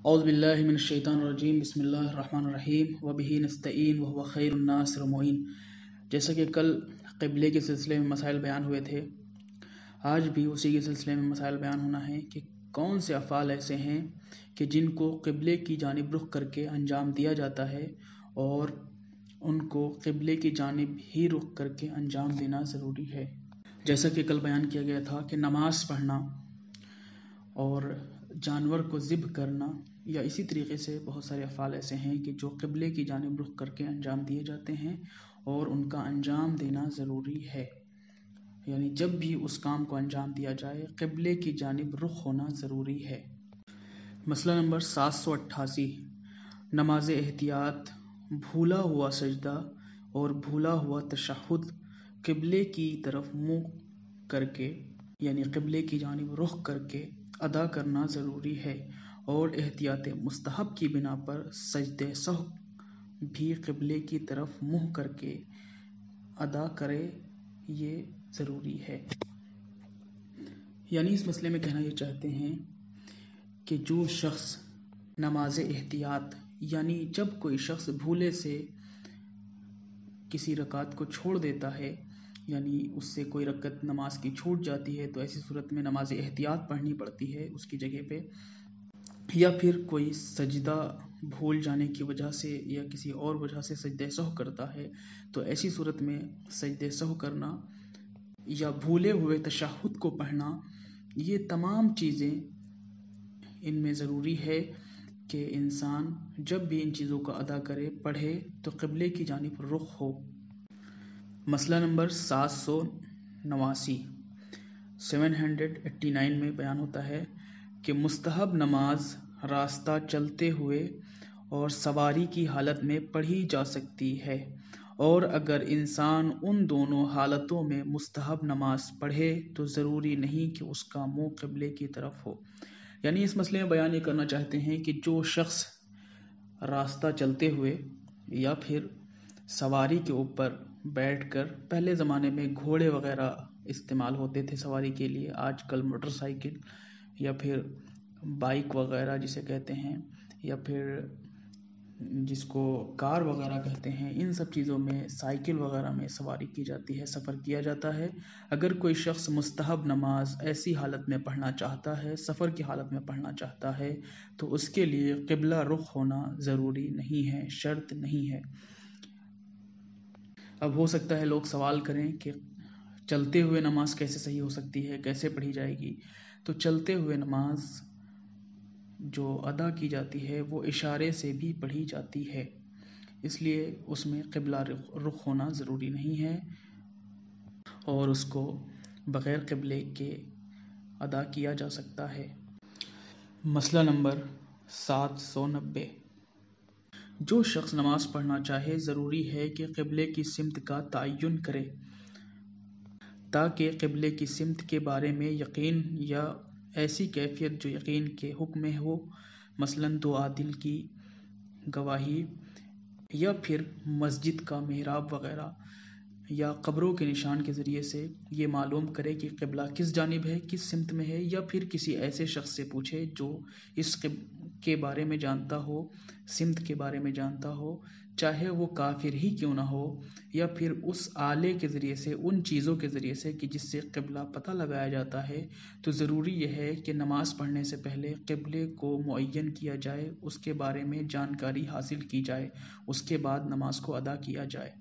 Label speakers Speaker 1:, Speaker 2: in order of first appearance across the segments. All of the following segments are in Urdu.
Speaker 1: اعوذ باللہ من الشیطان الرجیم بسم اللہ الرحمن الرحیم وبہ نستعین وہو خیر الناصر المعین۔ جیسا کہ کل قبلے کے سلسلے میں مسائل بیان ہوئے تھے، آج بھی اسی کے سلسلے میں مسائل بیان ہونا ہے کہ کون سے افعال ایسے ہیں کہ جن کو قبلے کی جانب رخ کر کے انجام دیا جاتا ہے اور ان کو قبلے کی جانب ہی رخ کر کے انجام دینا ضروری ہے۔ جیسا کہ کل بیان کیا گیا تھا کہ نماز پڑھنا اور جانور کو ذبح کرنا یا اسی طریقے سے بہت سارے افعال ایسے ہیں کہ جو قبلے کی جانب رخ کر کے انجام دیے جاتے ہیں اور ان کا انجام دینا ضروری ہے، یعنی جب بھی اس کام کو انجام دیا جائے قبلے کی جانب رخ ہونا ضروری ہے۔ مسئلہ نمبر 788، نماز احتیاط، بھولا ہوا سجدہ اور بھولا ہوا تشہد قبلے کی طرف منہ کر کے یعنی قبلے کی جانب رخ کر کے ادا کرنا ضروری ہے، اور احتیاط مستحب کی بنا پر سجدہ سہو بھی قبلے کی طرف منہ کر کے ادا کرے، یہ ضروری ہے۔ یعنی اس مسئلے میں کہنا یہ چاہتے ہیں کہ جو شخص نماز احتیاط یعنی جب کوئی شخص بھولے سے کسی رکعت کو چھوڑ دیتا ہے، یعنی اس سے کوئی رکعت نماز کی چھوٹ جاتی ہے، تو ایسی صورت میں نماز احتیاط پڑھنی پڑتی ہے اس کی جگہ پہ، یا پھر کوئی سجدہ بھول جانے کی وجہ سے یا کسی اور وجہ سے سجدہ سہو کرتا ہے، تو ایسی صورت میں سجدہ سہو کرنا یا بھولے ہوئے تشہد کو پڑھنا، یہ تمام چیزیں ان میں ضروری ہے کہ انسان جب بھی ان چیزوں کو ادا کرے پڑھے تو قبلے کی جانب رخ ہو۔ مسئلہ نمبر 789 میں بیان ہوتا ہے کہ مستحب نماز راستہ چلتے ہوئے اور سواری کی حالت میں پڑھی جا سکتی ہے، اور اگر انسان ان دونوں حالتوں میں مستحب نماز پڑھے تو ضروری نہیں کہ اس کا منہ قبلے کی طرف ہو۔ یعنی اس مسئلے میں بیان یہ کرنا چاہتے ہیں کہ جو شخص راستہ چلتے ہوئے یا پھر سواری کے اوپر بیٹھ کر، پہلے زمانے میں گھوڑے وغیرہ استعمال ہوتے تھے سواری کے لیے، آج کل موٹر سائیکل یا پھر بائک وغیرہ جسے کہتے ہیں، یا پھر جس کو کار وغیرہ کہتے ہیں، ان سب چیزوں میں سائیکل وغیرہ میں سواری کی جاتی ہے، سفر کیا جاتا ہے۔ اگر کوئی شخص مستحب نماز ایسی حالت میں پڑھنا چاہتا ہے، سفر کی حالت میں پڑھنا چاہتا ہے، تو اس کے لیے قبلہ رخ ہونا ضروری نہیں ہے، شرط نہیں ہے۔ اب ہو سکتا ہے لوگ سوال کریں کہ چلتے ہوئے نماز کیسے صحیح ہو سکتی ہے، کیسے پڑھی جائے گی؟ تو چلتے ہوئے نماز جو ادا کی جاتی ہے وہ اشارے سے بھی پڑھی جاتی ہے، اس لیے اس میں قبلہ رخ ہونا ضروری نہیں ہے اور اس کو بغیر قبلے کے ادا کیا جا سکتا ہے۔ مسئلہ نمبر 790، جو شخص نماز پڑھنا چاہے ضروری ہے کہ قبلے کی سمت کا تعین کرے، تاکہ قبلے کی سمت کے بارے میں یقین یا ایسی کیفیت جو یقین کے حکم میں ہو، مثلاً دو عادل کی گواہی یا پھر مسجد کا محراب وغیرہ یا قبروں کے نشان کے ذریعے سے یہ معلوم کرے کہ قبلہ کس جانب ہے، کس سمت میں ہے، یا پھر کسی ایسے شخص سے پوچھے جو اس کے بارے میں جانتا ہو، سمت کے بارے میں جانتا ہو، چاہے وہ کافر ہی کیوں نہ ہو، یا پھر اس آلے کے ذریعے سے، ان چیزوں کے ذریعے سے کہ جس سے قبلہ پتہ لگایا جاتا ہے، تو ضروری یہ ہے کہ نماز پڑھنے سے پہلے قبلے کو معین کیا جائے، اس کے بارے میں جانکاری حاصل کی جائے، اس کے بعد نماز کو ادا کیا جائے۔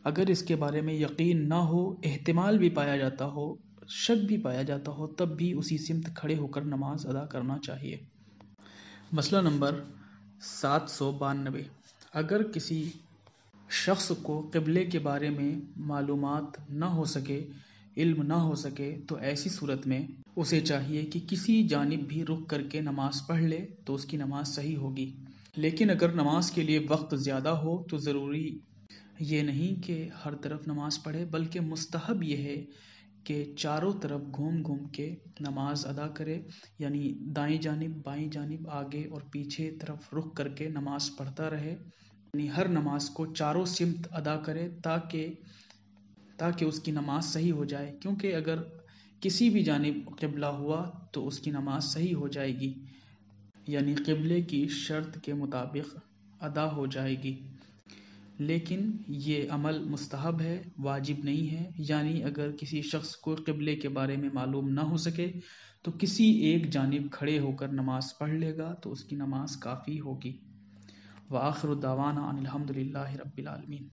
Speaker 1: اگر اس کے بارے میں یقین نہ ہو، احتمال بھی پایا جاتا ہو، شک بھی پایا جاتا ہو، تب بھی اسی سمت کھڑے ہو کر نماز ادا کرنا چاہیے۔ مسئلہ نمبر 792، اگر کسی شخص کو قبلے کے بارے میں معلومات نہ ہو سکے، علم نہ ہو سکے، تو ایسی صورت میں اسے چاہیے کہ کسی جانب بھی رخ کر کے نماز پڑھ لے تو اس کی نماز صحیح ہوگی۔ لیکن اگر نماز کے لیے وقت زیادہ ہو تو ضروری یہ نہیں کہ ہر طرف نماز پڑھے، بلکہ مستحب یہ ہے کہ چاروں طرف گھوم گھوم کے نماز ادا کرے، یعنی دائیں جانب، بائیں جانب، آگے اور پیچھے طرف رخ کر کے نماز پڑھتا رہے، یعنی ہر نماز کو چاروں سمت ادا کرے تاکہ اس کی نماز صحیح ہو جائے، کیونکہ اگر کسی بھی جانب قبلہ ہوا تو اس کی نماز صحیح ہو جائے گی۔ یعنی قبلے کی شرط کے مطابق ادا ہو جائے گی، لیکن یہ عمل مستحب ہے، واجب نہیں ہے۔ یعنی اگر کسی شخص کو قبلے کے بارے میں معلوم نہ ہو سکے تو کسی ایک جانب کھڑے ہو کر نماز پڑھ لے گا تو اس کی نماز کافی ہوگی۔ وآخر دعوانا ان الحمد للہ رب العالمین۔